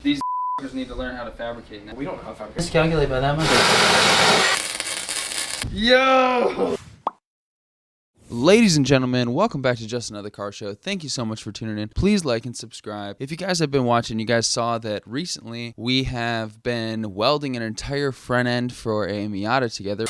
These need to learn how to fabricate now. We don't know how to fabricate. Just calculate by that much. Yo! Ladies and gentlemen, welcome back to Just Another Car Show. Thank you so much for tuning in. Please like and subscribe. If you guys have been watching, you guys saw that recently we have been welding an entire front end for a Miata together.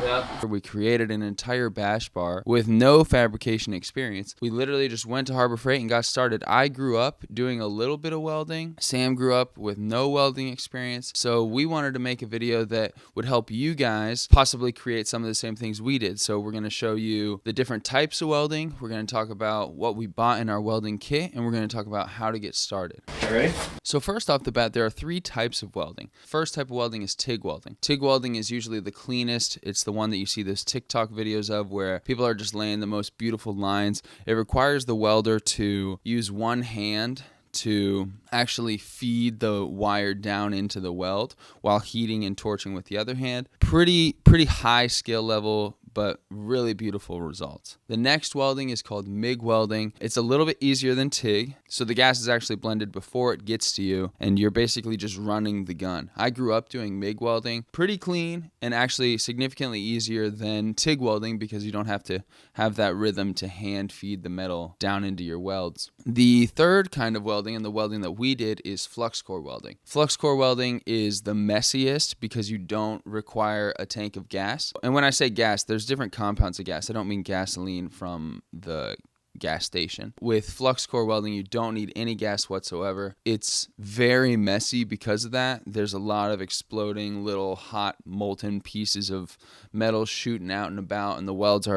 Yep. We created an entire bash bar with no fabrication experience. We literally just went to Harbor Freight and got started. I grew up doing a little bit of welding. Sam grew up with no welding experience. So we wanted to make a video that would help you guys possibly create some of the same things we did. So we're going to show you the different types of welding. We're going to talk about what we bought in our welding kit, and we're going to talk about how to get started. All right. So first off the bat, there are three types of welding. First type of welding is TIG welding. TIG welding is usually the cleanest. It's the one that you see those TikTok videos of where people are just laying the most beautiful lines. It requires the welder to use one hand to actually feed the wire down into the weld while heating and torching with the other hand. Pretty high skill level, but really beautiful results. The next welding is called MIG welding. It's a little bit easier than TIG. So the gas is actually blended before it gets to you, and you're basically just running the gun. I grew up doing MIG welding. Pretty clean and actually significantly easier than TIG welding because you don't have to have that rhythm to hand feed the metal down into your welds. The third kind of welding, and the welding that we did, is flux core welding. Flux core welding is the messiest because you don't require a tank of gas. And when I say gas, there's different compounds of gas. I don't mean gasoline from the gas station. With flux core welding, you don't need any gas whatsoever. It's very messy because of that. There's a lot of exploding little hot molten pieces of metal shooting out and about, and the welds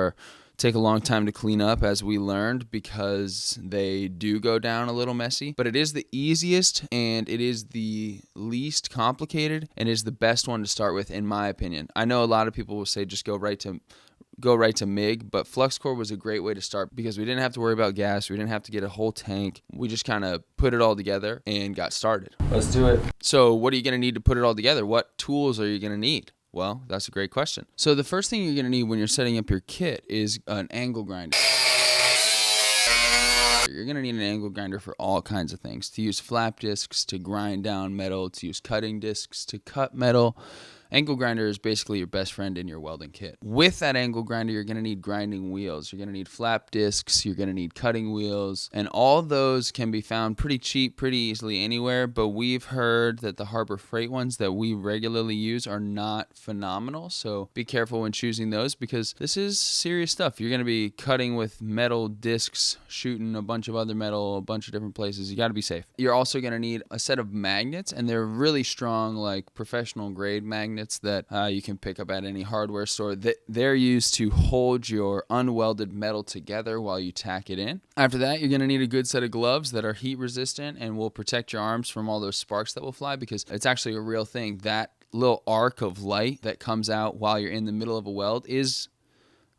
take a long time to clean up, as we learned, because they do go down a little messy. But it is the easiest, and it is the least complicated, and is the best one to start with, in my opinion. I know a lot of people will say just go right to MIG, but flux core was a great way to start because we didn't have to worry about gas. We didn't have to get a whole tank. We just kind of put it all together and got started. Let's do it. So what are you going to need to put it all together? What tools are you going to need? Well, that's a great question. So the first thing you're going to need when you're setting up your kit is an angle grinder. You're going to need an angle grinder for all kinds of things. To use flap discs to grind down metal, to use cutting discs to cut metal. Angle grinder is basically your best friend in your welding kit. With that angle grinder, you're going to need grinding wheels. You're going to need flap discs. You're going to need cutting wheels. And all those can be found pretty cheap, pretty easily anywhere. But we've heard that the Harbor Freight ones that we regularly use are not phenomenal. So be careful when choosing those because this is serious stuff. You're going to be cutting with metal discs, shooting a bunch of other metal, a bunch of different places. You got to be safe. You're also going to need a set of magnets, and they're really strong, like professional grade magnets that you can pick up at any hardware store. They're used to hold your unwelded metal together while you tack it in. After that, you're going to need a good set of gloves that are heat resistant and will protect your arms from all those sparks that will fly, because it's actually a real thing. That little arc of light that comes out while you're in the middle of a weld is,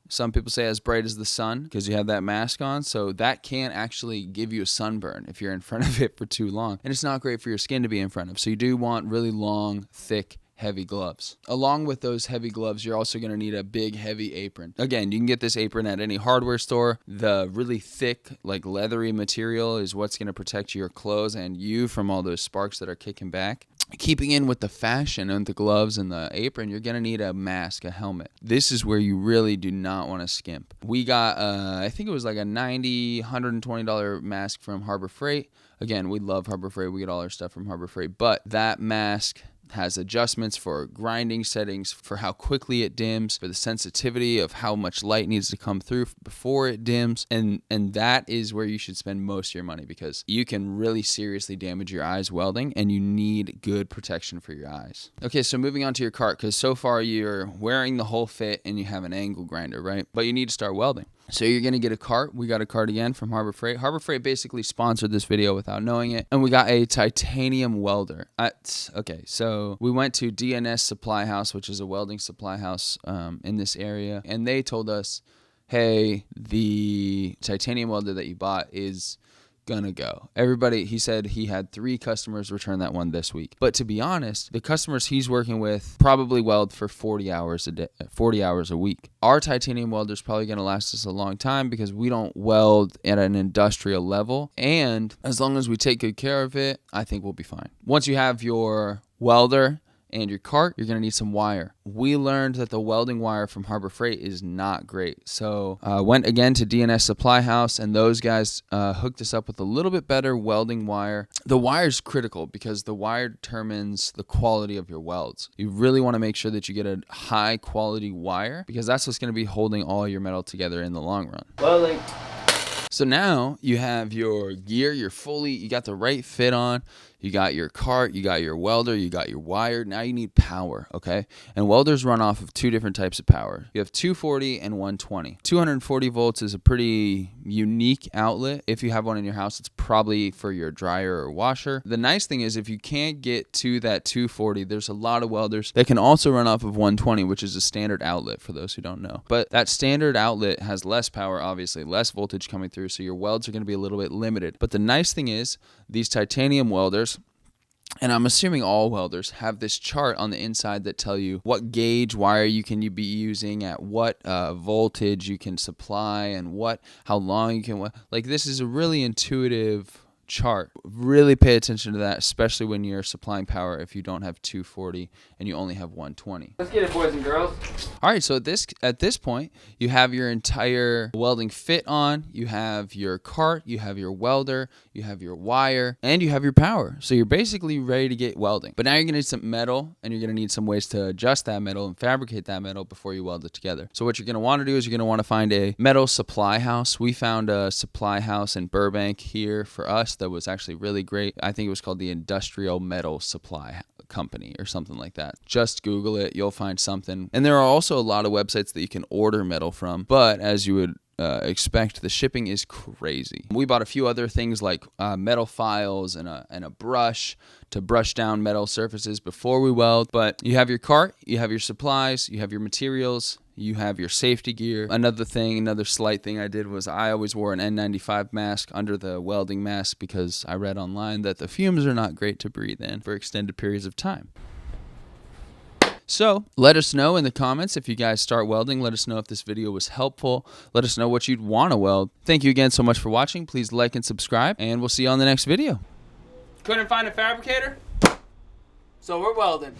some people say, as bright as the sun because you have that mask on. So that can actually give you a sunburn if you're in front of it for too long. And it's not great for your skin to be in front of. So you do want really long, thick, heavy gloves. Along with those heavy gloves, you're also going to need a big, heavy apron. Again, you can get this apron at any hardware store. The really thick, like leathery material is what's going to protect your clothes and you from all those sparks that are kicking back. Keeping in with the fashion and the gloves and the apron, you're going to need a mask, a helmet. This is where you really do not want to skimp. We got, I think it was like a $90, $120 mask from Harbor Freight. Again, we love Harbor Freight. We get all our stuff from Harbor Freight. But that mask has adjustments for grinding settings, for how quickly it dims, for the sensitivity of how much light needs to come through before it dims. And that is where you should spend most of your money because you can really seriously damage your eyes welding and you need good protection for your eyes. Okay, so moving on to your cart, because so far you're wearing the whole fit and you have an angle grinder, right? But you need to start welding. So you're going to get a cart. We got a cart again from Harbor Freight. Harbor Freight basically sponsored this video without knowing it. And we got a titanium welder. Okay, so we went to DNS Supply House, which is a welding supply house in this area. And they told us, hey, the titanium welder that you bought is gonna go. Everybody, he said he had 3 customers return that one this week. But to be honest, the customers he's working with probably weld for 40 hours a day, 40 hours a week. Our titanium welder is probably gonna last us a long time because we don't weld at an industrial level. And as long as we take good care of it, I think we'll be fine. Once you have your welder and your cart, you're going to need some wire. We learned that the welding wire from Harbor Freight is not great. So went again to D&S Supply House, and those guys hooked us up with a little bit better welding wire. The wire is critical because the wire determines the quality of your welds. You really want to make sure that you get a high quality wire because that's what's going to be holding all your metal together in the long run. Welding. So now you have your gear, you got the right fit on, you got your cart, you got your welder, you got your wire. Now you need power, okay? And welders run off of 2 different types of power. You have 240 and 120. 240 volts is a pretty unique outlet. If you have one in your house, it's probably for your dryer or washer. The nice thing is if you can't get to that 240, there's a lot of welders that can also run off of 120, which is a standard outlet for those who don't know. But that standard outlet has less power, obviously, less voltage coming through, so your welds are going to be a little bit limited. But the nice thing is these titanium welders, and I'm assuming all welders, have this chart on the inside that tell you what gauge wire you be using at what voltage you can supply and how long you can. Like, this is a really intuitive chart. Really pay attention to that, especially when you're supplying power if you don't have 240 and you only have 120. Let's get it, boys and girls. All right, so at this point, you have your entire welding fit on, you have your cart, you have your welder, you have your wire, and you have your power. So you're basically ready to get welding. But now you're going to need some metal, and you're going to need some ways to adjust that metal and fabricate that metal before you weld it together. So what you're going to want to do is you're going to want to find a metal supply house. We found a supply house in Burbank here for us that was actually really great. I think it was called the Industrial Metal Supply Company or something like that. Just Google it, you'll find something. And there are also a lot of websites that you can order metal from, but as you would expect, the shipping is crazy. We bought a few other things like metal files and a brush to brush down metal surfaces before we weld. But you have your cart, you have your supplies, you have your materials, you have your safety gear. Another slight thing I did was I always wore an N95 mask under the welding mask because I read online that the fumes are not great to breathe in for extended periods of time. So let us know in the comments if you guys start welding. Let us know if this video was helpful. Let us know what you'd want to weld. Thank you again so much for watching. Please like and subscribe, and we'll see you on the next video. Couldn't find a fabricator? So we're welding.